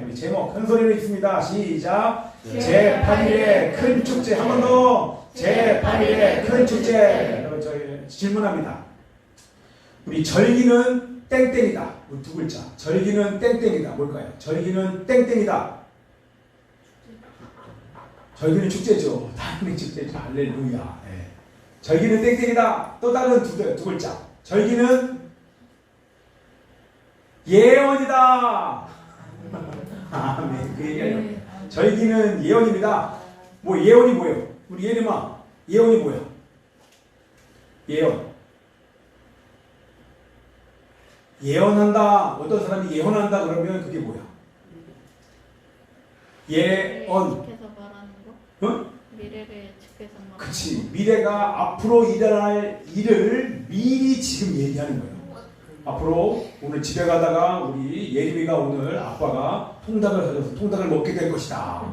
우리 제목 큰 소리로 읽습니다. 시작. 제8일의 큰 축제. 한 번 더. 제8일의 큰 축제. 여러분 저희 질문합니다. 우리 절기는 땡땡이다. 우리 두 글자. 절기는 땡땡이다. 뭘까요? 절기는 땡땡이다. 절기는 축제죠. 당연히 축제죠. 할렐루야. 네. 절기는 땡땡이다. 또 다른 두 글자. 절기는 예언이다. 아멘. 그 얘기예요. 절기는 예언입니다. 뭐 예언이 뭐예요? 우리 예림아, 예언이 뭐야? 예언. 예언한다. 어떤 사람이 예언한다 그러면 그게 뭐야? 예언. 응? 미래를 측해서 말하는 그치. 미래가 앞으로 일어날 일을 미리 지금 얘기하는 거예요. 앞으로 오늘 집에 가다가 우리 예림이가 오늘 아빠가 통닭을 사줘서 통닭을 먹게 될 것이다.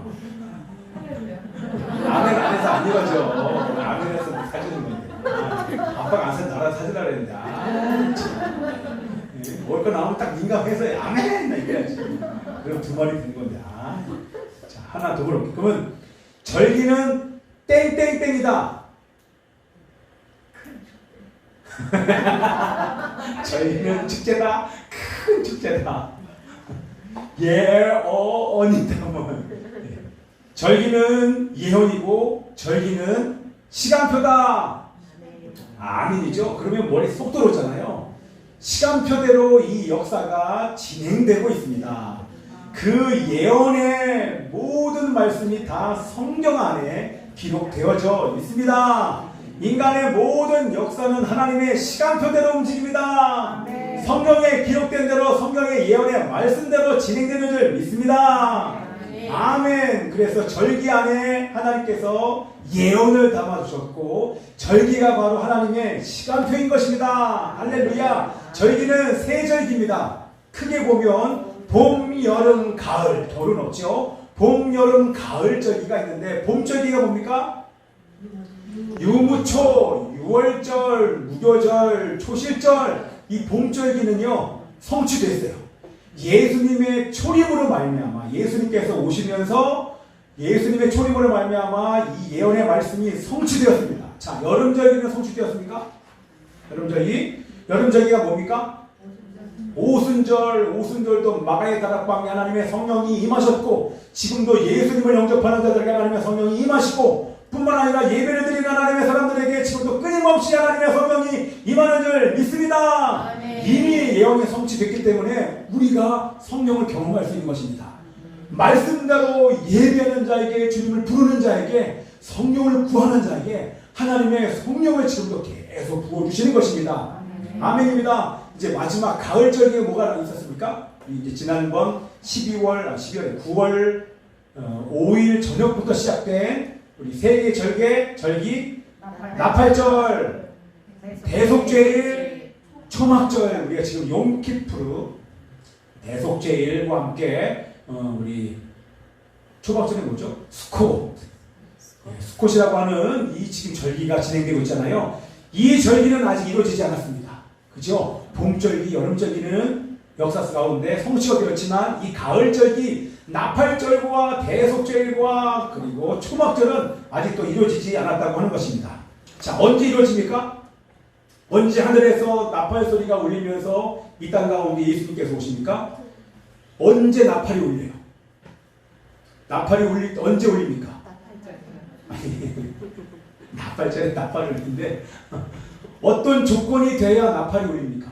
아멘 안 해서 안 이거죠. 아멘 해서 사주는 건데. 아빠가 안 사서 나라 사주라 그랬는데. 먹을 거 나오면 딱 민감해서 아멘! 이래야지. 그럼 두 마리 된 건데. 자, 하나 더 물어볼게요. 그러면 절기는 땡땡땡이다. 절기는 축제다. 큰 축제다. 예언이다. 절기는 예언이고 절기는 시간표다. 아멘이죠. 그러면 머리 쏙 들어오잖아요. 시간표대로 이 역사가 진행되고 있습니다. 그 예언의 모든 말씀이 다 성경 안에 기록되어져 있습니다. 인간의 모든 역사는 하나님의 시간표대로 움직입니다. 성경에 기록된 대로 성경의 예언의 말씀대로 진행되는 줄 믿습니다. 아멘. 그래서 절기 안에 하나님께서 예언을 담아주셨고 절기가 바로 하나님의 시간표인 것입니다. 할렐루야. 절기는 세 절기입니다. 크게 보면 봄, 여름, 가을. 겨울은 없죠. 봄, 여름, 가을 절기가 있는데 봄 절기가 뭡니까? 유무초, 유월절, 무교절, 초실절. 이 봄절기는요 성취됐어요. 예수님의 초림으로 말미암아 예수님께서 오시면서 예수님의 초림으로 말미암아 이 예언의 말씀이 성취되었습니다. 자, 여름절기는 성취되었습니까? 여름절기가 뭡니까? 오순절, 오순절도 마가의 다락방에 하나님의 성령이 임하셨고 지금도 예수님을 영접하는 자들에게 하나님의 성령이 임하시고 뿐만 아니라 예배를 드리는 하나님의 사람들에게 지금도 끊임없이 하나님의 성령이 임하는 줄 믿습니다. 아멘. 이미 예언이 성취됐기 때문에 우리가 성령을 경험할 수 있는 것입니다. 말씀대로 예배하는 자에게 주님을 부르는 자에게 성령을 구하는 자에게 하나님의 성령을 지금도 계속 부어주시는 것입니다. 아멘입니다. 이제 마지막 가을절기에 뭐가 있었습니까? 이제 지난번 9월 5일 저녁부터 시작된 우리 세계 절기 나팔절, 대속죄일, 초막절. 우리가 지금 용키푸르 대속죄일과 함께 우리 초막절이 뭐죠? 수콧이라고 하는 이 지금 절기가 진행되고 있잖아요. 이 절기는 아직 이루어지지 않았습니다. 그죠? 봄절기, 여름절기는 역사 가운데 성취가 되었지만 이 가을절기, 나팔절과 대속절과 그리고 초막절은 아직도 이루어지지 않았다고 하는 것입니다. 자, 언제 이루어집니까? 언제 하늘에서 나팔 소리가 울리면서 이 땅 가운데 예수님께서 오십니까? 언제 나팔이 울려요? 나팔이 언제 울립니까? 나팔절에 나팔을 울리는데 어떤 조건이 돼야 나팔이 울립니까?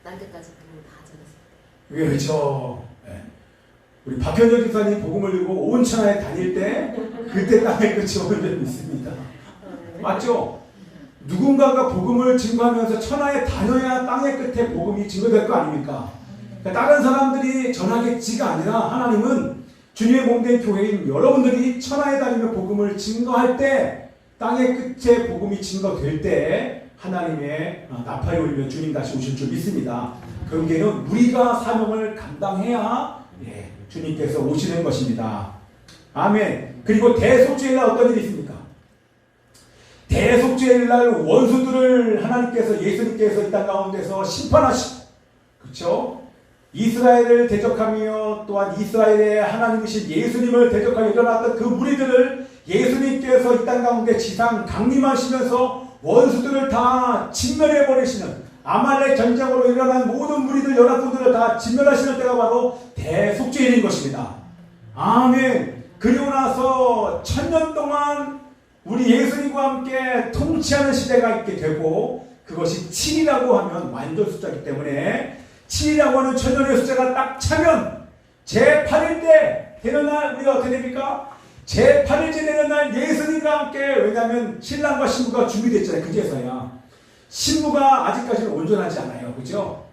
날개까지 그냥 다 잡았어요. 그렇죠. 네. 우리 박현정 집사님 복음을 들고 온 천하에 다닐 때 그때 땅에 끝이 오는 줄 믿습니다. 맞죠? 누군가가 복음을 증거하면서 천하에 다녀야 땅의 끝에 복음이 증거될 거 아닙니까? 그러니까 다른 사람들이 전하겠지가 아니라 하나님은 주님의 몸된 교회인 여러분들이 천하에 다니며 복음을 증거할 때 땅의 끝에 복음이 증거될 때 하나님의 나팔이 울리며 주님 다시 오실 줄 믿습니다. 그런게는 우리가 사명을 감당해야 주님께서 오시는 것입니다. 아멘. 그리고 대속죄일날 어떤 일이 있습니까? 대속죄일날 원수들을 하나님께서 예수님께서 이 땅 가운데서 심판하시고, 그렇죠? 이스라엘을 대적하며 또한 이스라엘의 하나님이신 예수님을 대적하여 일어났던 그 무리들을 예수님께서 이 땅 가운데 지상 강림하시면서 원수들을 다 진멸해 버리시는, 아말렉 전쟁으로 일어난 모든 무리들 연합군들을 다 진멸하시는 때가 바로 대속죄일인 것입니다. 아멘. 그리고 나서 1000년 동안 우리 예수님과 함께 통치하는 시대가 있게 되고, 그것이 7이라고 하면 완전 숫자이기 때문에 7이라고 하는 1000년의 숫자가 딱 차면 제8일 때 되는 날 우리가 어떻게 됩니까? 제8일째 되는 날 예수님과 함께, 왜냐하면 신랑과 신부가 준비됐잖아요. 그제서야. 신부가 아직까지는 온전하지 않아요. 그죠?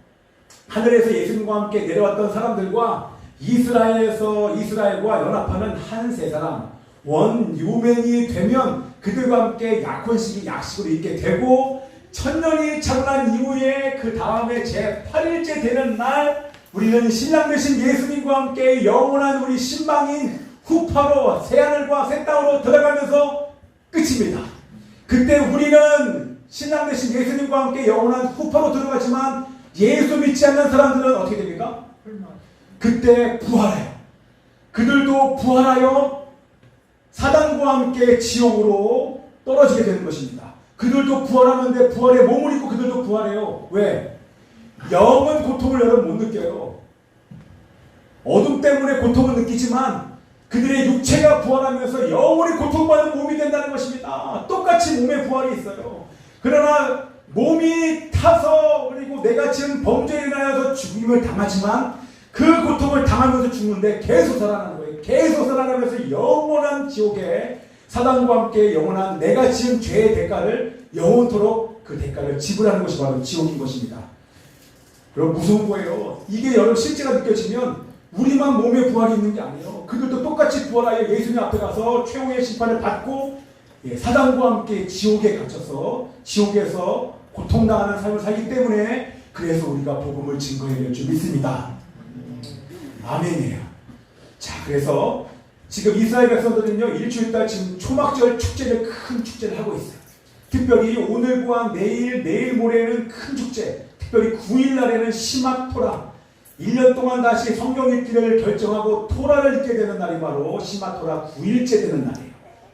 하늘에서 예수님과 함께 내려왔던 사람들과 이스라엘과 연합하는 한 세 사람, 원유맨이 되면 그들과 함께 약혼식이 약식으로 있게 되고, 1000년이 차고 난 이후에 그 다음에 제8일째 되는 날 우리는 신랑 되신 예수님과 함께 영원한 우리 신방인 후파로 새하늘과 새 땅으로 들어가면서 끝입니다. 그때 우리는 신랑 되신 예수님과 함께 영원한 후파로 들어가지만, 예수 믿지 않는 사람들은 어떻게 됩니까? 그때 부활해요. 그들도 부활하여 사단과 함께 지옥으로 떨어지게 되는 것입니다. 그들도 부활하는데 부활에 몸을 입고 그들도 부활해요. 왜? 영은 고통을 여러분 못 느껴요. 어둠 때문에 고통을 느끼지만 그들의 육체가 부활하면서 영원히 고통받는 몸이 된다는 것입니다. 똑같이 몸에 부활이 있어요. 그러나 몸이 타서, 그리고 내가 지은 범죄에 인하여서 죽임을 당하지만 그 고통을 당하면서 죽는데 계속 살아나는 거예요. 계속 살아나면서 영원한 지옥에 사단과 함께 영원한 내가 지은 죄의 대가를 영원토록 그 대가를 지불하는 것이 바로 지옥인 것입니다. 그럼 무서운 거예요. 이게 여러분 실제가 느껴지면 우리만 몸에 부활이 있는 게 아니에요. 그들도 똑같이 부활하여 예수님 앞에 가서 최후의 심판을 받고 사단과 함께 지옥에 갇혀서 지옥에서 고통당하는 삶을 살기 때문에, 그래서 우리가 복음을 증거해야 될 줄 믿습니다. 아멘이에요. 자, 그래서 지금 이스라엘 백성들은요, 일주일달 지금 초막절 축제를, 큰 축제를 하고 있어요. 특별히 오늘과 내일 모레는 큰 축제, 특별히 9일날에는 시막 토라, 1년 동안 다시 성경 읽기를 결정하고 토라를 읽게 되는 날이 바로 시막 토라 9일째 되는 날이에요.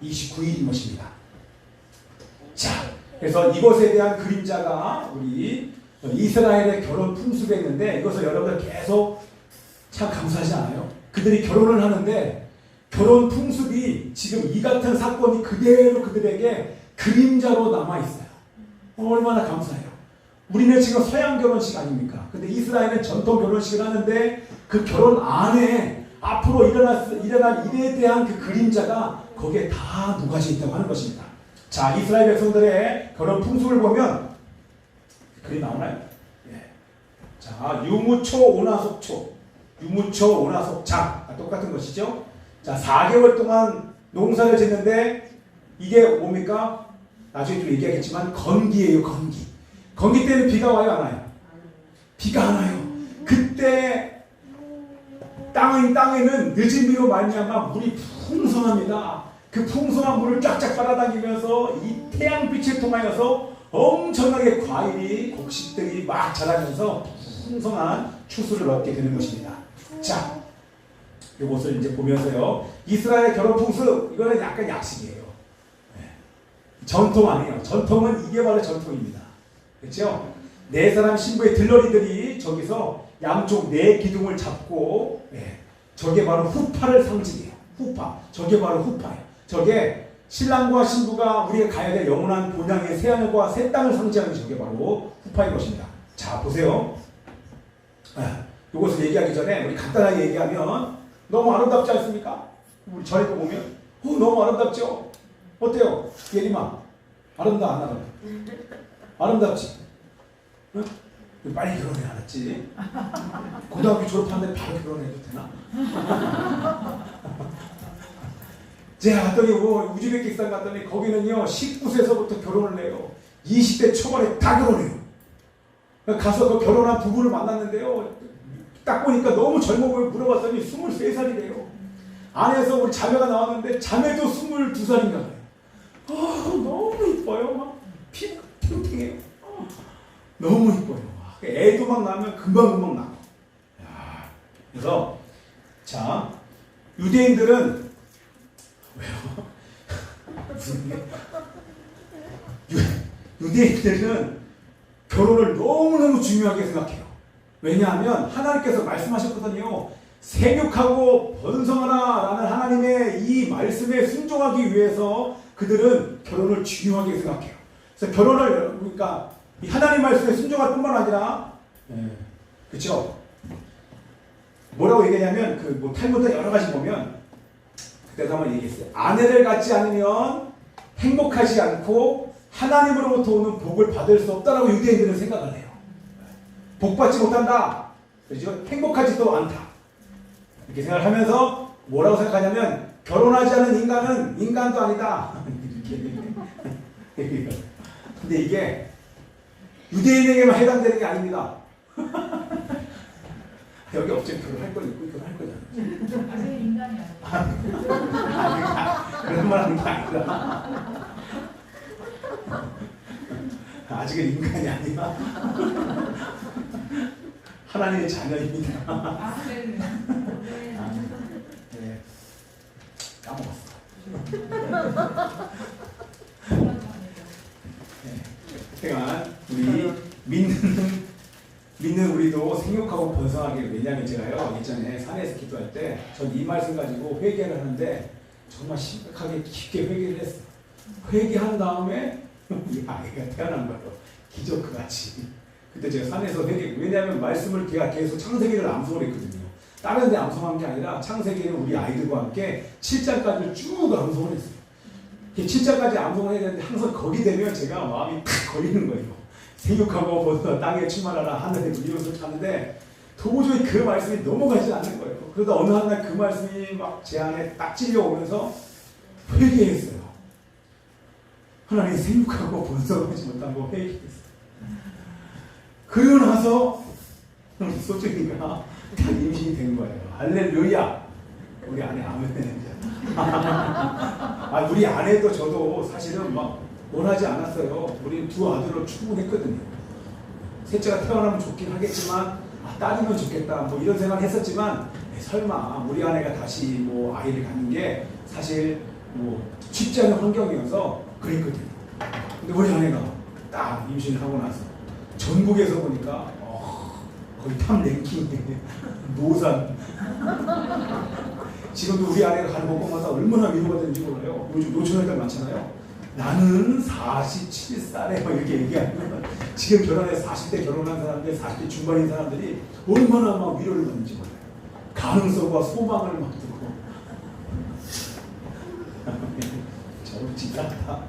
29일인 것입니다. 자, 그래서 이것에 대한 그림자가 우리 이스라엘의 결혼 풍습에 있는데, 이것을 여러분들 계속 참 감사하지 않아요? 그들이 결혼을 하는데 결혼 풍습이 지금 이 같은 사건이 그대로 그들에게 그림자로 남아있어요. 얼마나 감사해요. 우리는 지금 서양 결혼식 아닙니까? 근데 이스라엘은 전통 결혼식을 하는데 그 결혼 안에 앞으로 일어날 일에 대한 그 그림자가 거기에 다 녹아져 있다고 하는 것입니다. 자, 이스라엘 백성들의 결혼 풍습을 보면 그림 나오나요? 예. 자, 유무초 오나속초, 유무초 오나속장, 똑같은 것이죠. 자, 4개월 동안 농사를 짓는데 이게 뭡니까? 나중에 좀 얘기하겠지만 건기예요. 건기. 건기 때는 비가 와요, 안 와요? 비가 안 와요. 그때 땅에는 늦은 비로 말미암아 물이 풍성합니다. 그 풍성한 물을 쫙쫙 빨아당기면서 이 태양빛을 통하여서 엄청나게 과일이, 곡식들이 막 자라면서 풍성한 추수를 얻게 되는 것입니다. 자, 이것을 이제 보면서요, 이스라엘 결혼 풍습, 이거는 약간 약식이에요. 전통 아니에요. 전통은 이게 바로 전통입니다. 그렇죠? 네 사람 신부의 들러리들이 저기서 양쪽 네 기둥을 잡고, 저게 바로 후파를 상징해요. 후파. 저게 바로 후파예요. 저게 신랑과 신부가 우리가 가야 될 영원한 본향의 새하늘과 새 땅을 상징하는 저게 바로 후파인 것입니다. 자, 보세요. 이것을 얘기하기 전에 우리 간단하게 얘기하면 너무 아름답지 않습니까? 우리 저희 거 보면 너무 아름답죠? 어때요? 예림아, 아름다 안 아름다? 아름답지? 응? 빨리 결혼해, 알았지? 고등학교 졸업하는데 바로 결혼해도 되나? 제가 갔더니 우즈베키스탄 갔더니 거기는요 19세서부터 결혼을 해요. 20대 초반에 다 결혼해요. 가서 그 결혼한 부부를 만났는데요, 딱 보니까 너무 젊어 보여. 물어봤더니 23살이래요. 안에서 우리 자매가 나왔는데 자매도 22살인가 봐요. 너무 이뻐요. 막 피가 탱탱해요. 너무 이뻐요. 애도 막 나면 금방 나고. 그래서 자, 유대인들은 왜요? 무슨 게? 유대인들은 결혼을 너무너무 중요하게 생각해요. 왜냐하면 하나님께서 말씀하셨거든요. 생육하고 번성하라 라는 하나님의 이 말씀에 순종하기 위해서 그들은 결혼을 중요하게 생각해요. 그래서 결혼을 그러니까 이 하나님 말씀에 순종할 뿐만 아니라 그렇죠? 뭐라고 얘기하냐면 그 뭐 탈무드 여러 가지 보면 그때도 한번 얘기했어요. 아내를 갖지 않으면 행복하지 않고 하나님으로부터 오는 복을 받을 수 없다라고 유대인들은 생각을 해요. 복 받지 못한다. 그렇죠? 행복하지도 않다. 이렇게 생각을 하면서 뭐라고 생각하냐면 결혼하지 않은 인간은 인간도 아니다. 이렇게. 근데 이게 유대인에게만 해당되는 게 아닙니다. 여기 어차피 결혼할 건 있고 결혼할 거잖아. 아직 인간이 아니야. 그런 말 하는 게 아니라 아직은 인간이 아니라 하나님의 자녀입니다. 아, 네. 네. 까먹었어. 하여간 우리 믿는 우리도 생육하고 번성하기를. 왜냐하면 제가요 예전에 산에서 기도할 때 전 이 말씀 가지고 회개를 하는데 정말 심각하게 깊게 회개를 했어요. 회개한 다음에 이 아이가 태어난 거예요. 기적 같이. 그때 제가 산에서 왜냐하면 말씀을 제가 계속 창세기를 암송을 했거든요. 다른 데 암송한 게 아니라 창세기는 우리 아이들과 함께 7장까지 쭉 암송을 했어요. 7장까지 암송을 해야 되는데 항상 거기 되면 제가 마음이 탁 걸리는 거예요. 생육하고 보다 땅에 충만하라 하늘에 누리면서 찾는데 도저히 그 말씀이 넘어가지 않는 거예요. 그러다 어느 한 날 그 말씀이 막 제 안에 딱 찔려오면서 회개했어요. 하나님 생육하고 번성하지 못하고 회개했어요. 그러고 나서 소중이가 딱 임신이 된 거예요. 할렐루야. 우리 아내 아멘. 우리 아내도 저도 사실은 막 원하지 않았어요. 우리 두 아들로 충분했거든요. 셋째가 태어나면 좋긴 하겠지만 딸이면 좋겠다 뭐 이런 생각을 했었지만 설마 우리 아내가 다시 뭐 아이를 갖는 게 사실 뭐 쉽지 않은 환경이어서 그랬거든요. 근데 우리 아내가 딱 임신을 하고 나서 전국에서 보니까 거의 탑 랭킹 노산. 지금도 우리 아내가 가는 곳마다 얼마나 위로가 되는지 몰라요. 요즘 노처녀들 많잖아요. 나는 47살에 막 이렇게 얘기하면 지금 결혼해서 40대 결혼한 사람들, 40대 중반인 사람들이 얼마나 막 위로를 받는지 몰라요. 가능성과 소망을 막 두고. 저를 진짜다.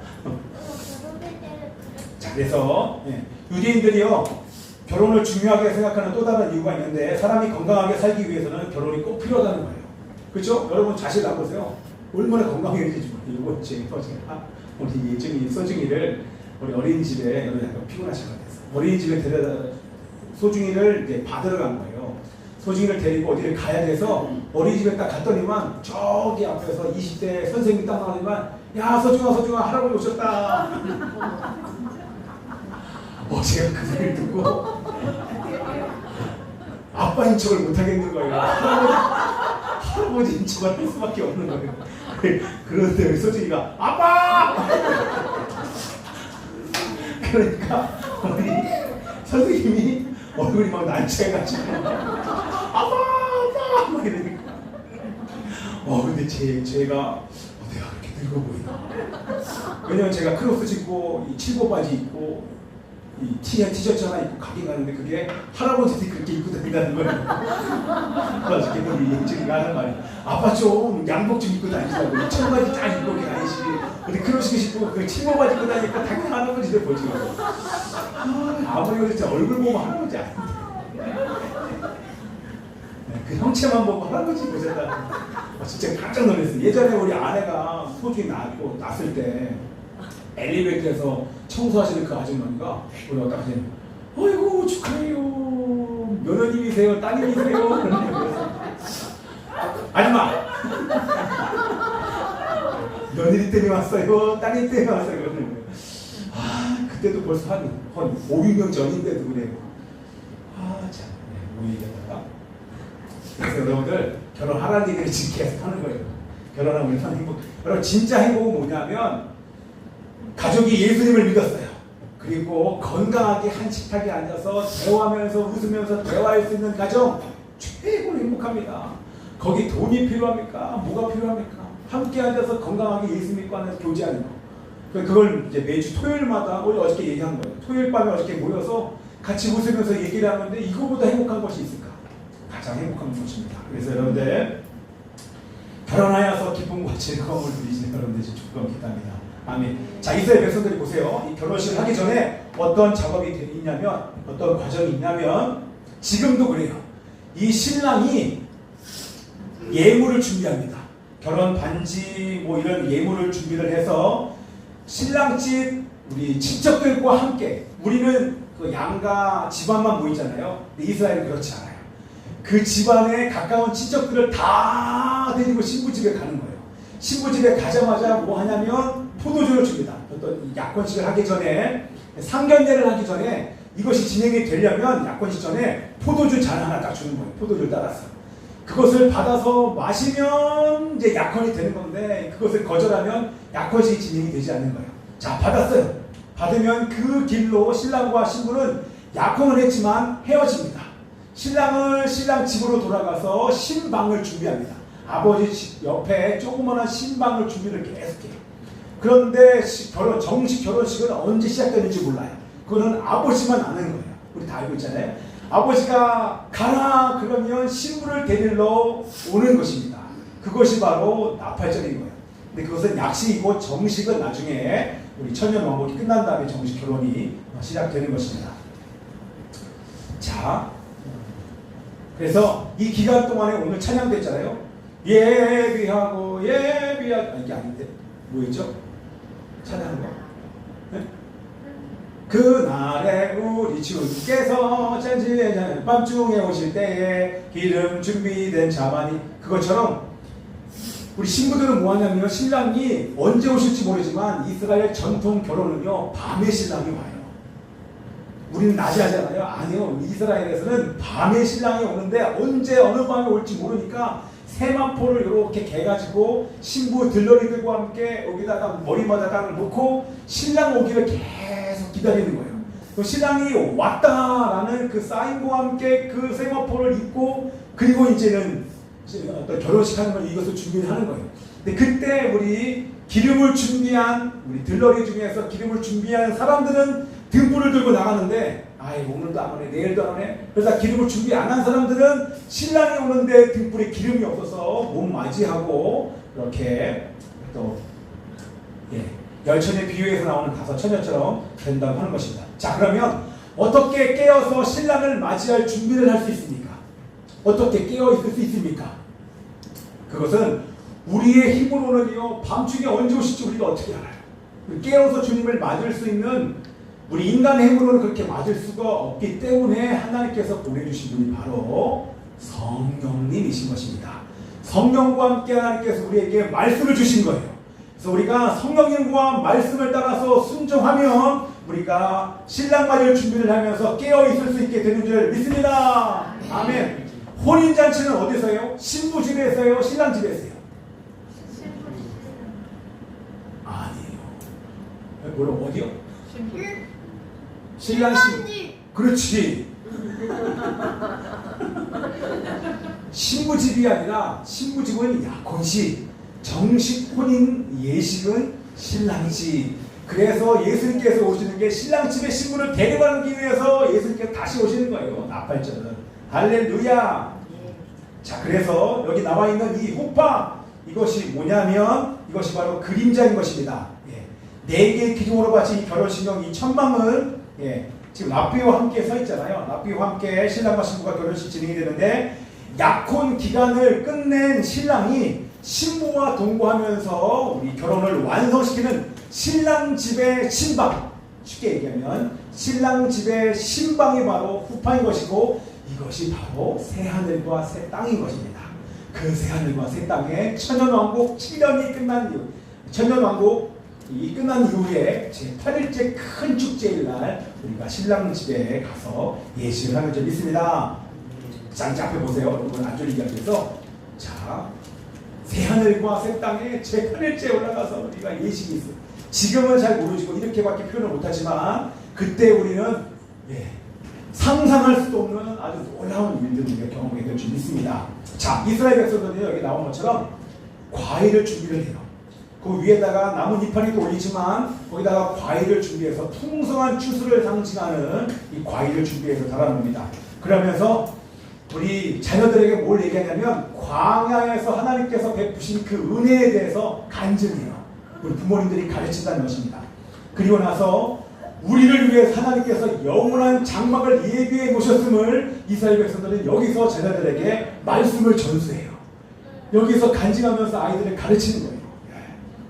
자, 그래서 유대인들이요 결혼을 중요하게 생각하는 또 다른 이유가 있는데 사람이 건강하게 살기 위해서는 결혼이 꼭 필요하다는 거예요. 그렇죠? 여러분 자신 나보세요. 얼마나 건강해지지 몰라요. 제가 우리 예정이 소중이를 우리 어린이집에 약간 피곤하신 것 같아서 어린이집에 데려다 소중이를 이제 받으러 간 거예요. 소중이를 데리고 어디를 가야 돼서 어린이집에 딱 갔더니만 저기 앞에서 20대 선생님이 딱 나오더니만 야 소중아 할아버지 오셨다. 제가 그 소리를 듣고 아빠인 척을 못 하겠는 거예요. 할아버지인 척을 할 수밖에 없는 거예요. 그런데 우리 소중이가 아빠! 그러니까 우리 선생님이 얼굴이 막 난처해가지고 아빠! 막 이러니까 근데 제가 내가 그렇게 늙어 보이나. 왜냐면 제가 크로스 신고 이 칠보 바지 입고 이 티셔츠 하나 입고 가긴 가는데 그게 할아버지들이 그렇게 입고 다닌다는 거예요. 그래서 걔들이 예측이가 하는 말이 아빠 좀 양복 좀 입고 다니시라고. 청바지 딱 입고 다니시. 근데 크로스 신고 그 칠보 바지 입고 다니니까 당연히 할아버지들 보지. 아무리 그래도 진짜 얼굴 보면 할아버지 아닌데. 그 형체만 보고 할아버지 보셨다. 진짜 깜짝 놀랐어요. 예전에 우리 아내가 소중히 낳았을 때 엘리베이터에서 청소하시는 그 아줌마가 우리 왔다 가시는 어이구 축하해요. 며느님이세요? 따님이세요? 그래서 아줌마 며느리 때문에 왔어요? 따님 때문에 왔어요? 그러는 거예요. 그때도 벌써 한 5, 6년 전인데도 그래요. 참, 뭐 얘기하다가 그래서 여러분들 결혼하라는 얘기를 지금 계속 하는 거예요. 결혼하면 우리 행복. 여러분 진짜 행복은 뭐냐면 가족이 예수님을 믿었어요. 그리고 건강하게 한 식탁에 앉아서 대화하면서 웃으면서 대화할 수 있는 가정 최고로 행복합니다. 거기 돈이 필요합니까? 뭐가 필요합니까? 함께 앉아서 건강하게 예수 믿고 앉아서 교제하는 거. 그걸 이제 매주 토요일마다 우리 어저께 얘기한 거예요. 토요일 밤에 어저께 모여서 같이 웃으면서 얘기를 하는데 이거보다 행복한 것이 있을까? 가장 행복한 것입니다. 그래서 여러분들 결혼하여서 기쁨과 즐거움을 누리시는 여러분들 축복합니다. 아멘. 자, 이스라엘 백성들이 보세요. 이 결혼식을 하기 전에 어떤 작업이 있냐면, 어떤 과정이 있냐면, 지금도 그래요. 이 신랑이 예물을 준비합니다. 결혼 반지 뭐 이런 예물을 준비를 해서 신랑 집 우리 친척들과 함께, 우리는 그 양가 집안만 모이잖아요. 근데 이스라엘은 그렇지 않아요. 그 집안에 가까운 친척들을 다 데리고 신부집에 가는 거예요. 신부집에 가자마자 뭐 하냐면 포도주를 줍니다. 어떤 약혼식을 하기 전에, 상견례를 하기 전에, 이것이 진행이 되려면 약혼식 전에 포도주 잔 하나 딱 주는 거예요. 포도주를 따라서. 그것을 받아서 마시면 이제 약혼이 되는 건데, 그것을 거절하면 약혼식이 진행이 되지 않는 거예요. 자, 받았어요. 받으면 그 길로 신랑과 신부는 약혼을 했지만 헤어집니다. 신랑은 신랑 집으로 돌아가서 신방을 준비합니다. 아버지 집 옆에 조그마한 신방을 준비를 계속해요. 그런데 정식 결혼식은 언제 시작되는지 몰라요. 그거는 아버지만 아는 거예요. 우리 다 알고 있잖아요. 아버지가 가라 그러면 신부를 데리러 오는 것입니다. 그것이 바로 나팔절인 거예요. 근데 그것은 약식이고 정식은 나중에 우리 천년왕국이 끝난 다음에 정식 결혼이 시작되는 것입니다. 자, 그래서 이 기간 동안에 오늘 찬양됐잖아요. 예비하고 이게 아닌데 뭐였죠? 찬양한 거. 네? 그날에 우리 주께서 천지의 밤중에 오실 때에 기름 준비된 자만이, 그것처럼 우리 신부들은 뭐하냐면 신랑이 언제 오실지 모르지만 이스라엘 전통 결혼은요 밤에 신랑이 와요. 우리는 낮에 하잖아요. 아니요, 이스라엘에서는 밤에 신랑이 오는데 언제 어느 밤에 올지 모르니까 세마포를 이렇게 개가지고 신부 들러리들과 함께 여기다가 머리마다당을 놓고 신랑 오기를 계속 기다리는 거예요. 신랑이 왔다라는 그 사인과 함께 그 세마포를 입고, 그리고 이제는 어떤 결혼식 하는 걸 이것을 준비하는 거예요. 근데 그때 우리 기름을 준비한 우리 들러리 중에서 기름을 준비한 사람들은 등불을 들고 나가는데, 아이 오늘도 안 오네, 내일도 안 오네. 그래서 기름을 준비 안 한 사람들은 신랑이 오는데 등불에 기름이 없어서 못 맞이하고 이렇게 또 열천의 비유에서 나오는 다섯 처녀처럼 된다고 하는 것입니다. 자, 그러면 어떻게 깨어서 신랑을 맞이할 준비를 할 수 있습니까? 어떻게 깨어 있을 수 있습니까? 그것은 우리의 힘으로는요 밤중에 언제 오실지 우리가 어떻게 알아요? 깨어서 주님을 맞을 수 있는 우리 인간의 힘으로는 그렇게 맞을 수가 없기 때문에 하나님께서 보내주신 분이 바로 성령님이신 것입니다. 성령과 함께 하나님께서 우리에게 말씀을 주신 거예요. 그래서 우리가 성령님과 말씀을 따라서 순종하면 우리가 신랑 맞을 준비를 하면서 깨어 있을 수 있게 되는 줄 믿습니다. 아멘. 혼인잔치는 어디서 해요? 신부 집에서 해요? 신랑 집에서 해요? 아니에요. 뭐라고 어디요? 신랑 집. 그렇지. 신부 집이 아니라 신부 집은 약혼식, 정식 혼인 예식은 신랑 집. 그래서 예수님께서 오시는 게 신랑 집에 신부를 데려가기 위해서 예수님께서 다시 오시는 거예요. 나팔절은. 할렐루야. 자, 그래서 여기 나와 있는 이 후파, 이것이 뭐냐면 이것이 바로 그림자인 것입니다. 네 개의 기둥으로 받친 이 결혼신경 이 천막은 지금 납비와 함께 서 있잖아요. 납비와 함께 신랑과 신부가 결혼식 진행이 되는데, 약혼 기간을 끝낸 신랑이 신부와 동거하면서 우리 결혼을 완성시키는 신랑 집의 신방, 쉽게 얘기하면 신랑 집의 신방이 바로 후파인 것이고, 이것이 바로 새하늘과 새 땅인 것입니다. 그 새하늘과 새 땅에 천년왕국 7년이 끝난 이후, 천년왕국이 끝난 이후에 제8일째 큰 축제일 날 우리가 신랑 집에 가서 예식을 하는 줄 믿습니다. 자, 앞에 보세요. 여러분 안 졸리게 하기 위해서. 자, 새 하늘과 새 땅에 제 하늘째 올라가서 우리가 예식이 있어요. 지금은 잘 모르시고 이렇게밖에 표현을 못하지만 그때 우리는 상상할 수도 없는 아주 놀라운 일들을 우리가 경험하게 될 줄 믿습니다. 자, 이스라엘 백성들은 여기 나온 것처럼 과일을 준비를 해요. 그 위에다가 나뭇잎파리도 올리지만 거기다가 과일을 준비해서 풍성한 추수를 상징하는 이 과일을 준비해서 달아놓습니다. 그러면서 우리 자녀들에게 뭘 얘기하냐면 광야에서 하나님께서 베푸신 그 은혜에 대해서 간증해요. 우리 부모님들이 가르친다는 것입니다. 그리고 나서 우리를 위해 하나님께서 영원한 장막을 예비해 놓으셨음을 이스라엘 백성들은 여기서 자녀들에게 말씀을 전수해요. 여기서 간증하면서 아이들을 가르치는 거예요.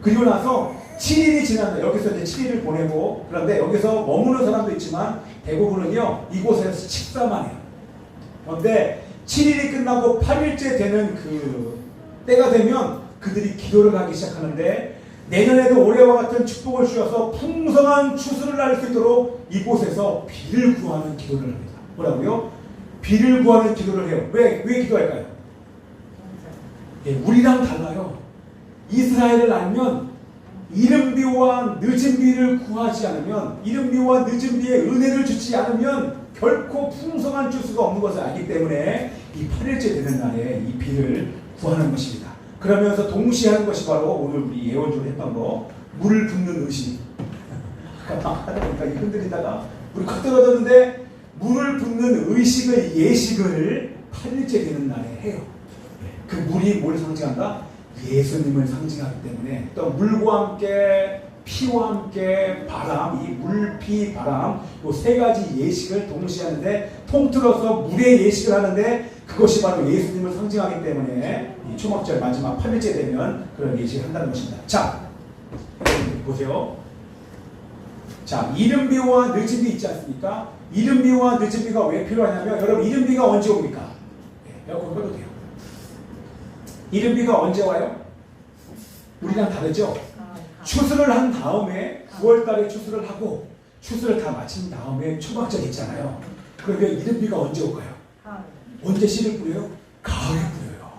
그리고 나서 7일이 지났다. 여기서 이제 7일을 보내고 그런데 여기서 머무는 사람도 있지만 대부분은요 이곳에서 식사만 해요. 그런데 7일이 끝나고 8일째 되는 그 때가 되면 그들이 기도를 하기 시작하는데 내년에도 올해와 같은 축복을 주셔서 풍성한 추수를 날 수 있도록 이곳에서 비를 구하는 기도를 합니다. 뭐라고요? 비를 구하는 기도를 해요. 왜 기도할까요? 우리랑 달라요. 이스라엘을 알면 이른 비와 늦은 비를 구하지 않으면 이른 비와 늦은 비에 은혜를 주지 않으면 결코 풍성한 추수가 없는 것을 알기 때문에 이 8일째 되는 날에 이 비를 구하는 것입니다. 그러면서 동시에 하는 것이 바로 오늘 우리 예언적으로 했던 거 물을 붓는 의식. 아까 하다 보니까 흔들리다가 물이 확 떨어졌는데 물을 붓는 의식을 예식을 8일째 되는 날에 해요. 그 물이 뭘 상징한다? 예수님을 상징하기 때문에 또 물과 함께 피와 함께 바람, 이 물, 피, 바람 이 세 가지 예식을 동시에 하는데 통틀어서 물의 예식을 하는데 그것이 바로 예수님을 상징하기 때문에 이 초막절 마지막 8일째 되면 그런 예식을 한다는 것입니다. 자, 보세요. 자, 이른 비와 늦은 비 있지 않습니까? 이른 비와 늦은 비가 왜 필요하냐면 여러분 이른 비가 언제 옵니까? 에어컨 꺼도 돼요. 이른 비가 언제 와요? 우리랑 다르죠? 추수를 한 다음에 9월달에 추수를 하고 추수를 다 마친 다음에 초막절 있잖아요. 그러면 이른 비가 언제 올까요? 언제 씨를 뿌려요? 가을에 뿌려요.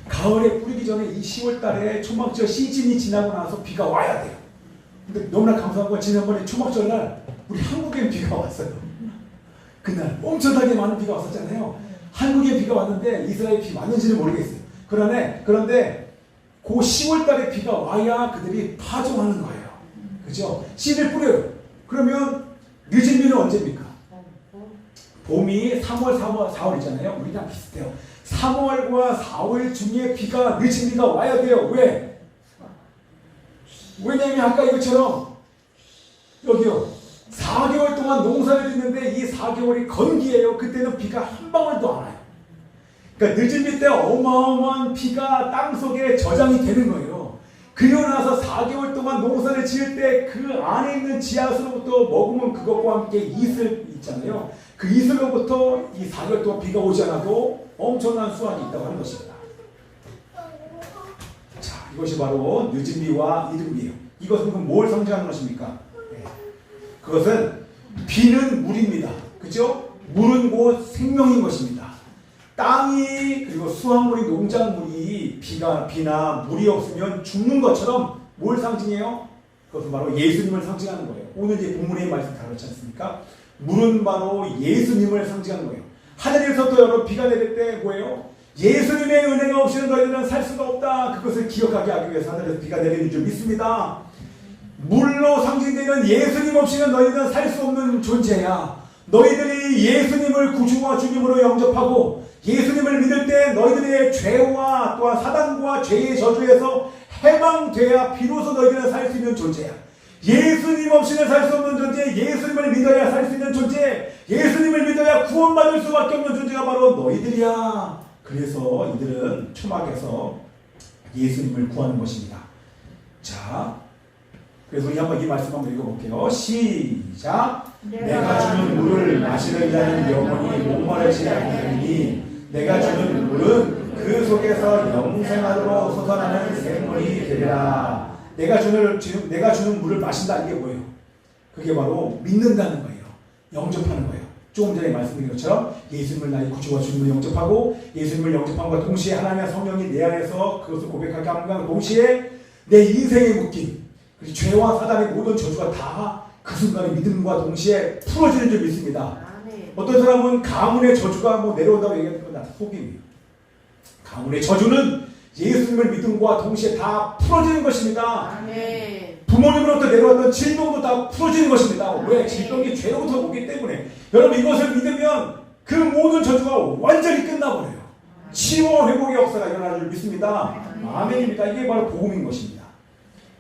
가을에 뿌리기 전에 이 10월달에 초막절 시즌이 지나고 나서 비가 와야 돼요. 근데 너무나 감사한 건 지난번에 초막절날 우리 한국엔 비가 왔어요. 그날 엄청나게 많은 비가 왔었잖아요. 한국에 비가 왔는데 이스라엘 비 왔는지는 모르겠어요. 그런데 그 10월달에 비가 와야 그들이 파종하는 거예요. 그죠? 씨를 뿌려요. 그러면 늦은 비는 언제입니까? 봄이 3월, 4월이잖아요. 우리랑 비슷해요. 3월과 4월 중에 비가 늦은 비가 와야 돼요. 왜? 왜냐하면 아까 이것처럼 여기요. 4개월 동안 농사를 짓는데 이 4개월이 건기예요. 그때는 비가 한 방울도 안 와요. 그러니까 늦은 비 때 어마어마한 비가 땅속에 저장이 되는 거예요. 그리고 나서 4개월 동안 농사를 지을 때 그 안에 있는 지하수로부터 먹으면 그것과 함께 이슬 있잖아요. 그 이슬로부터 이 4개월 동안 비가 오지 않아도 엄청난 수확이 있다고 하는 것입니다. 자, 이것이 바로 늦은 비와 이른 비예요. 이것은 그럼 뭘 상징하는 것입니까? 그것은 비는 물입니다. 그죠? 물은 곧 생명인 것입니다. 땅이 그리고 수확물이 농작물이 비나 물이 없으면 죽는 것처럼 뭘 상징해요? 그것은 바로 예수님을 상징하는 거예요. 오늘 이제 본문의 말씀 다 그렇지 않습니까? 물은 바로 예수님을 상징하는 거예요. 하늘에서 또 여러분 비가 내릴 때 뭐예요? 예수님의 은혜가 없이는 너희들은 살 수가 없다. 그것을 기억하게 하기 위해서 하늘에서 비가 내리는 줄 믿습니다. 물로 상징되는 예수님 없이는 너희들은 살 수 없는 존재야. 너희들이 예수님을 구주와 주님으로 영접하고 예수님을 믿을 때 너희들의 죄와 또한 사단과 죄의 저주에서 해방돼야 비로소 너희들은 살 수 있는 존재야. 예수님 없이는 살 수 없는 존재, 예수님을 믿어야 살 수 있는 존재, 예수님을 믿어야 구원받을 수밖에 없는 존재가 바로 너희들이야. 그래서 이들은 초막에서 예수님을 구하는 것입니다. 자, 그래서 우리 한번 이 말씀 한번 읽어볼게요. 시작. 내가 주는 물을 마시는 자는 영원히 목마르지 아니하니 내가 주는 물은 그 속에서 영생하도록 솟아나는 샘물이 되리라. 내가 주는 물을 마신다. 이게 뭐예요? 그게 바로 믿는다는 거예요. 영접하는 거예요. 조금 전에 말씀드린 것처럼 예수님을 나의 구주와 주님을 영접하고 예수님을 영접함과 동시에 하나님의 성령이 내 안에서 그것을 고백하게 함과 동시에 내 인생의 묶임, 그리고 죄와 사단의 모든 저주가 다 그 순간에 믿음과 동시에 풀어지는 줄 믿습니다. 아멘. 어떤 사람은 가문의 저주가 뭐 내려온다고 얘기하는 건 다 속임이에요. 가문의 저주는 예수님을 믿음과 동시에 다 풀어지는 것입니다. 아멘. 부모님으로부터 내려왔던 질병도 다 풀어지는 것입니다. 왜? 질병이 죄로부터 오기 때문에. 여러분 이것을 믿으면 그 모든 저주가 완전히 끝나버려요. 치유와 회복의 역사가 일어날 줄 믿습니다. 아멘입니다. 이게 바로 복음인 것입니다.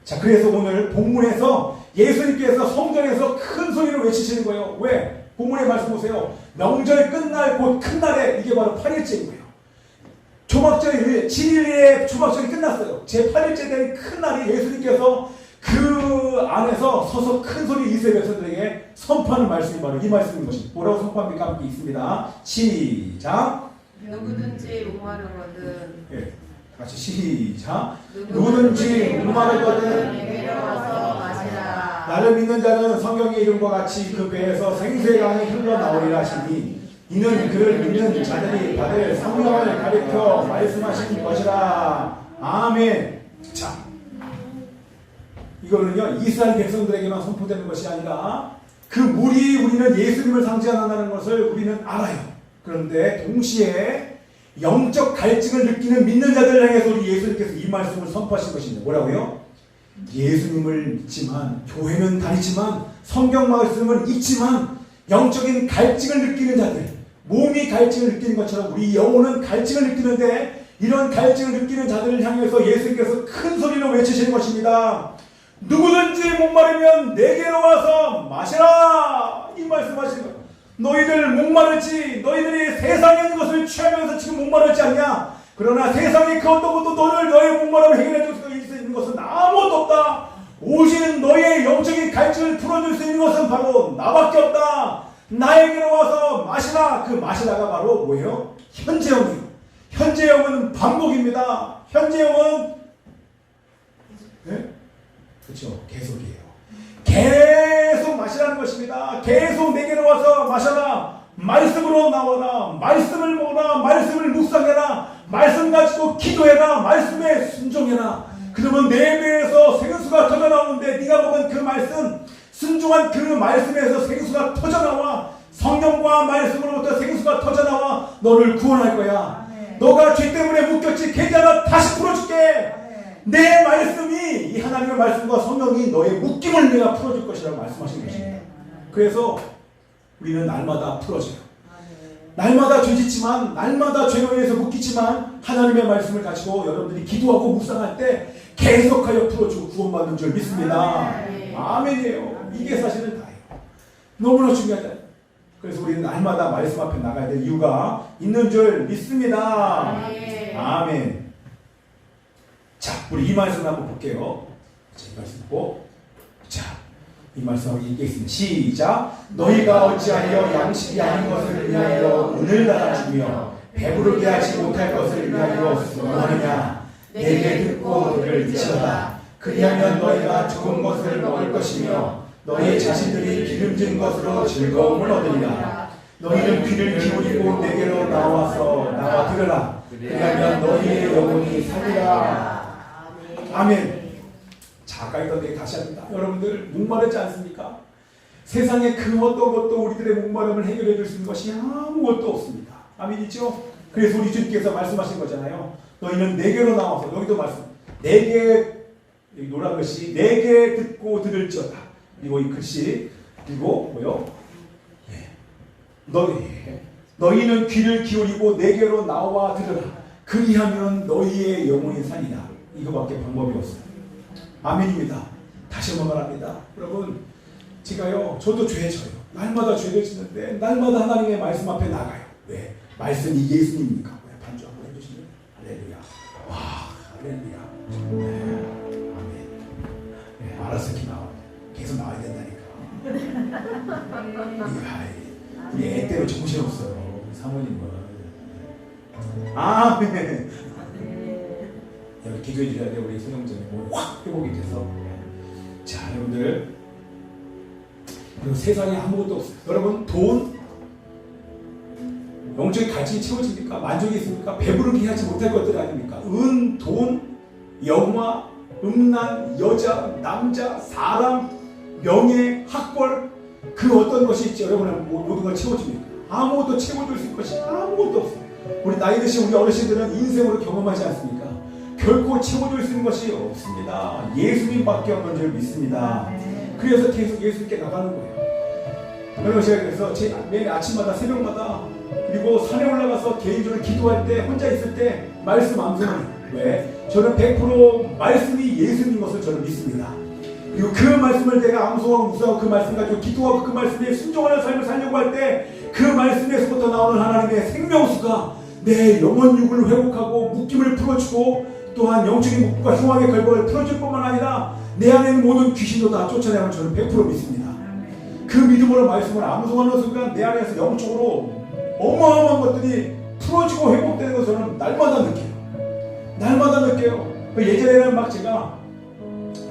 자, 그래서 오늘 본문에서 예수님께서 성전에서 큰 소리로 외치시는 거예요. 왜? 본문의 말씀 보세요. 명절 끝날 곧 큰 날에, 이게 바로 8일째인 거예요. 조막절 7일에 조막절이 끝났어요. 제 8일째 되는 큰 날에 예수님께서 그 안에서 서서 큰 소리 이스라엘 백성들에게 선포하는 말씀이 바로 이 말씀인 것입니다. 뭐라고 선포합니까? 함께 있습니다. 시작. 누구든지 목마르거든. 예, 같이 시작. 누구든지 목마르거든 내게 와서 마시라. 나를 믿는 자는 성경의 이름과 같이 그 배에서 생수의 강이 흘러나오리라 하시니 이는 그를 믿는 자들이 받을 성령을 가리켜 말씀하신 것이라. 아멘. 자, 이거는요 이스라엘 백성들에게만 선포되는 것이 아니라 그 물이 우리는 예수님을 상징한다는 것을 우리는 알아요. 그런데 동시에 영적 갈증을 느끼는 믿는 자들을 향해서 우리 예수님께서 이 말씀을 선포하신 것입니다. 뭐라고요? 예수님을 믿지만, 교회는 다니지만, 성경 말씀은 있지만 영적인 갈증을 느끼는 자들, 몸이 갈증을 느끼는 것처럼 우리 영혼은 갈증을 느끼는데, 이런 갈증을 느끼는 자들을 향해서 예수님께서 큰 소리로 외치시는 것입니다. 누구든지 목마르면 내게로 와서 마시라. 이 말씀하시는 거예요. 너희들 목마르지, 너희들이 세상에 있는 것을 취하면서 지금 목마르지 않냐? 그러나 세상에 그 어떤 것도 너의 목마름을 해결해 줄 수 있는 것은 아무것도 없다. 오직 너의 영적인 갈증을 풀어줄 수 있는 것은 바로 나밖에 없다. 나에게로 와서 마시라. 그 마시라가 바로 뭐예요? 현재형이에요. 현재형은 반복입니다. 현재형은 네? 그렇죠. 계속이에요. 계속 마시라는 것입니다. 계속 내게로 와서 마셔라. 말씀으로 나와라. 말씀을 먹어라. 말씀을 묵상해라. 말씀 가지고 기도해라. 말씀에 순종해라. 그러면 내 배에서 생수가 터져나오는데 네가 먹은 그 말씀, 순종한 그 말씀에서 생수가 터져나와. 성령과 말씀으로부터 생수가 터져나와 너를 구원할 거야. 너가 죄 때문에 묶였지 괜찮아. 다시 풀어줄게. 내 말씀이, 이 하나님의 말씀과 성령이 너의 묶임을 내가 풀어줄 것이라고 말씀하신 것입니다. 그래서 우리는 날마다 풀어져요. 날마다 죄짓지만, 날마다 죄로 인해서 묶이지만 하나님의 말씀을 가지고 여러분들이 기도하고 묵상할 때 계속하여 풀어주고 구원받는 줄 믿습니다. 아멘이에요. 이게 사실은 다예요. 너무나 중요하다. 그래서 우리는 날마다 말씀 앞에 나가야 될 이유가 있는 줄 믿습니다. 아멘. 자, 우리 이 말씀 한번 볼게요. 자, 이 말씀 보고, 자, 이 말씀 읽겠습니다. 시작. 너희가 어찌하여 양식이 아닌 것을 위하여 은을 달아주며 배부르게 하지 못할 것을 위하여 수고하느냐. 내게 듣고 들을지어다. 그리하면 너희가 좋은 것을 먹을 것이며 너희 자신들이 기름진 것으로 즐거움을 얻으리라. 너희는 귀를 기울이고 내게로 나와 들으라. 그리하면 너희의 영혼이 살리라. 아멘. 자, 아까 했던 얘기 다시 합니다. 여러분들 목마르지 않습니까? 세상에 그 어떤 것도 우리들의 목마름을 해결해 줄 수 있는 것이 아무것도 없습니다. 아멘이죠? 그래서 우리 주님께서 말씀하신 거잖아요. 너희는 내게로 나와서, 여기도 말씀, 내게, 여기 노란 글씨, 내게 듣고 들을지어다. 그리고 이 글씨, 그리고 뭐요? 너희는 귀를 기울이고 내게로 나와 들으라. 그리하면 너희의 영혼이 살리라. 이거밖에 방법이 없어요. 아멘입니다. 다시 한번 말합니다. 여러분, 제가요, 저도 죄 져요. 날마다 죄를 짓는데 날마다 하나님의 말씀 앞에 나가요. 왜? 말씀이 예수님이니까. 반주 한번 해주시면 할렐루야. 와, 할렐루야. 네, 아멘. 네, 알아서 이렇게 나와요. 계속 나와야 된다니까. 우리 애 때문에 정신없어요. 사모님은. 아멘. 여기 기도해 주셔야 돼. 우리 성령님이 확 회복이 돼서. 자, 여러분들, 그리고 세상에 아무것도 없어요. 여러분, 돈, 영적인 갈증이 채워집니까? 만족이 있습니까? 배부르게 하지 못할 것들 아닙니까? 은, 돈, 영화, 음란, 여자, 남자, 사람, 명예, 학벌, 그 어떤 것이 있지 여러분의 모든 걸 채워줍니까? 아무것도 채워줄 수 있는 것이 아무것도 없습니다. 우리 나이 드신 우리 어르신들은 인생으로 경험하지 않습니까? 결코 채워줄 수 있는 것이 없습니다. 예수님밖에 없는 줄 믿습니다. 그래서 계속 예수님께 나가는 거예요. 그래서 제가 그래서 매일 아침마다 새벽마다 그리고 산에 올라가서 개인적으로 기도할 때 혼자 있을 때 말씀 암송을 왜? 저는 100% 말씀이 예수님인 것을 저는 믿습니다. 그리고 그 말씀을 내가 암송하고 묵상하고 그 말씀 가지고 기도하고 그 말씀에 순종하는 삶을 살려고 할 때 그 말씀에서부터 나오는 하나님의 생명수가 내 영혼 육을 회복하고 묶임을 풀어주고 또한 영적인 묶음과 흉악의 결박을 풀어줄 뿐만 아니라 내 안에 있는 모든 귀신도 다 쫓아내는 저는 100% 믿습니다. 그 믿음으로 말씀을 암송하는 순간 내 안에서 영적으로 어마어마한 것들이 풀어지고 회복되는 것을 저는 날마다 느껴요. 날마다 느껴요. 예전에는 막 제가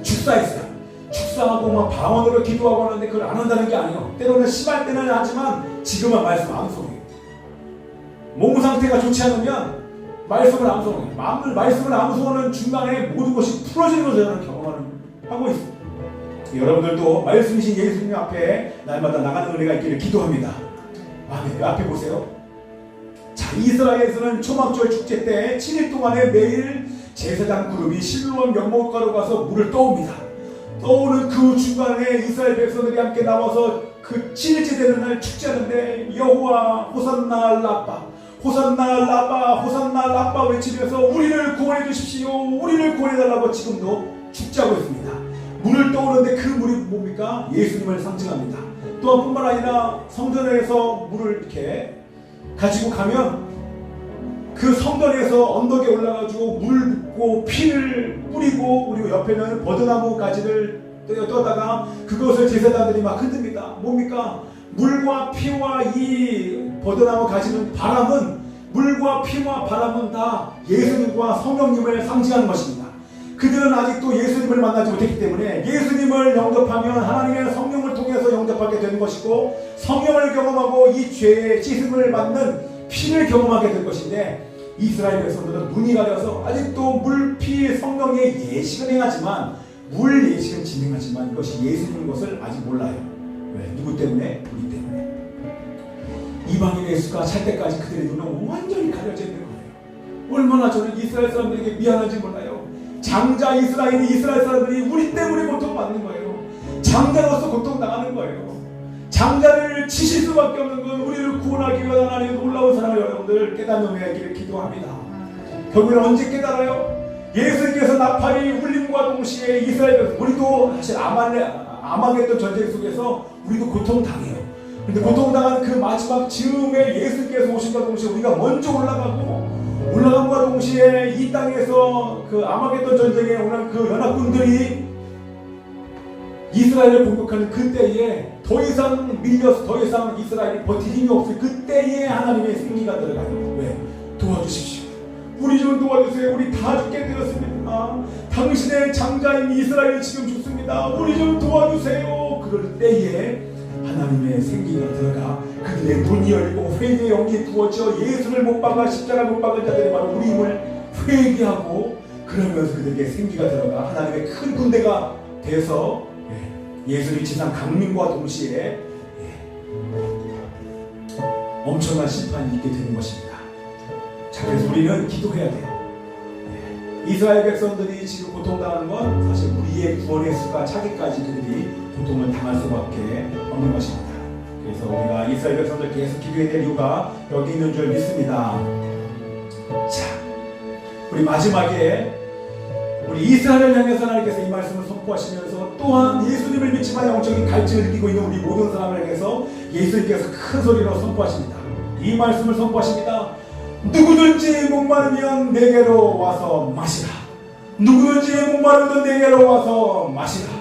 축사했어요. 축사하고 막 방언으로 기도하고 하는데 그걸 안 한다는 게 아니에요. 때로는 심할 때는 하지만 지금은 말씀 암송해요. 몸 상태가 좋지 않으면 말씀을 암송해요. 말씀을 암송하는 중간에 모든 것이 풀어지는 것을 저는 경험하고 있습니다. 여러분들도 말씀이신 예수님 앞에 날마다 나가는 은혜가 있기를 기도합니다. 아멘. 앞에 보세요. 자, 이스라엘에서는 초막절 축제 때 7일 동안에 매일 제사장 그룹이 실로암 연못가로 가서 물을 떠옵니다. 떠오는 그 중간에 이스라엘 백성들이 함께 나와서 그 7일째 되는 날 축제하는데 여호와 호산나 라빠 호산나 라빠 호산나 라빠 외치면서 우리를 구원해 주십시오. 우리를 구원해 달라고 지금도 축제하고 있습니다. 물을 떠오르는데 그 물이 뭡니까? 예수님을 상징합니다. 또한 뿐만 아니라 성전에서 물을 이렇게 가지고 가면 그 성전에서 언덕에 올라가지고 물 붓고 피를 뿌리고 그리고 옆에는 버드나무 가지를 떠다가 그것을 제사장들이 막 흔듭니다. 뭡니까? 물과 피와 이 버드나무 가지는 바람은 물과 피와 바람은 다 예수님과 성령님을 상징하는 것입니다. 그들은 아직도 예수님을 만나지 못했기 때문에 예수님을 영접하면 하나님의 성령을 통해서 영접하게 되는 것이고 성령을 경험하고 이 죄의 씻음을 받는 피를 경험하게 될 것인데 이스라엘 백성들은 눈이 가려서 아직도 물, 피, 성령의 예식은 행하지만 물 예식은 진행하지만 이것이 예수님인 것을 아직 몰라요. 왜? 누구 때문에? 우리 때문에. 이방인의 수가 찰 때까지 그들의 눈은 완전히 가려져 있는 거예요. 얼마나 저는 이스라엘 사람들에게 미안한지 몰라요. 장자 이스라엘 사람들이 우리 때문에 고통받는 거예요. 장자로서 고통당하는 거예요. 장자를 치실 수밖에 없는 건 우리를 구원하기 위한 하나님의 놀라운 사랑을 여러분들 깨닫는 은혜이기를 기도합니다. 결국엔 언제 깨달아요? 예수님께서 나팔이 울림과 동시에 이스라엘 우리도 사실 아마겟돈 전쟁 속에서 우리도 고통당해요. 근데 고통당한 그 마지막 즈음에 예수님께서 오신과 동시에 우리가 먼저 올라감과 동시에 이 땅에서 그 아마겟돈 전쟁에 오는 그 연합군들이 이스라엘을 공격하는 그때에 더 이상 밀려서 더 이상 이스라엘이 버틸 힘이 없을 그때에 하나님의 승리가 들어가요. 왜? 도와주십시오. 우리 좀 도와주세요. 우리 다 죽게 되었습니다. 당신의 장자인 이스라엘이 지금 죽습니다. 우리 좀 도와주세요. 그럴 때에 하나님의 생기가 들어가 그들의 눈이 열리고 회개의 영이 부어져 예수를 못 박아 십자가를 못 박은 자들이 바로 우리임을 회개하고 그러면서 그들에게 생기가 들어가 하나님의 큰 군대가 돼서 예수님이 지상 강림과 동시에 엄청난 심판이 있게 되는 것입니다. 자, 그래서 우리는 기도해야 돼요. 이스라엘 백성들이 지금 고통당하는 건 사실 우리의 구원의 수가 차기까지 그들이 고통을 당할 수밖에 없는 것입니다. 그래서 우리가 이스라엘 백성들 계속 기도해야 될 이유가 여기 있는 줄 믿습니다. 자, 우리 마지막에 우리 이스라엘을 향해서 하나님께서 이 말씀을 선포하시면서 또한 예수님을 믿지만 영적인 갈증을 느끼고 있는 우리 모든 사람을 향해서 예수님께서 큰 소리로 선포하십니다. 이 말씀을 선포하십니다. 누구든지 목마르면 내게로 와서 마시라. 누구든지 목마르면 내게로 와서 마시라.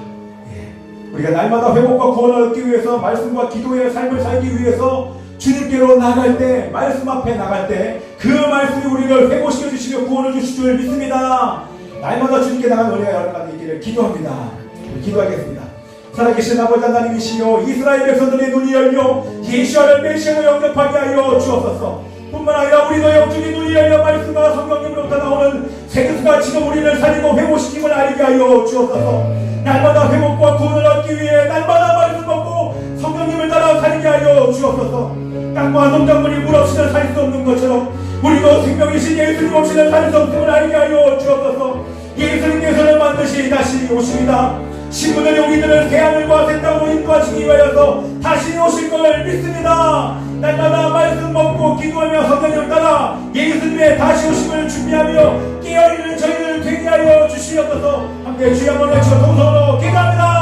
우리가 날마다 회복과 구원을 얻기 위해서 말씀과 기도의 삶을 살기 위해서 주님께로 나갈 때 말씀 앞에 나갈 때 그 말씀이 우리를 회복시켜 주시며 구원을 주실 줄 믿습니다. 날마다 주님께 나가는 은혜가 여러분에게 있기를 기도합니다. 기도하겠습니다. 살아계신 아버지 하나님이시여 이스라엘 백성들의 눈이 열려 예수를 메시아로 영접하게 하여 주옵소서. 뿐만 아니라 우리도 영적인 눈이 열려 말씀과 성령님으로부터 나오는 생수가 지금 우리를 살리고 회복시킴을 알게 하여 주옵소서. 날마다 회복과 구원을 얻기 위해 날마다 말씀 먹고 성령님을 따라 살게 하여 주옵소서. 땅과 농작물이 물 없이는 살 수 없는 것처럼 우리도 생명이신 예수님 없이는 살 수 없음을 알게 하여 주옵소서. 예수님께서는 반드시 다시 오십니다. 신분의 용이들을 새하늘과 새 땅으로 인도하시기 위하여서 다시 오실 걸 믿습니다. 날마다 말씀 먹고 기도하며 성령을 따라 예수님의 다시 오심을 준비하며 깨어있는 저희를 되게 하여 주시옵소서. 함께 주여 한번 외쳐 동성으로 기도합니다.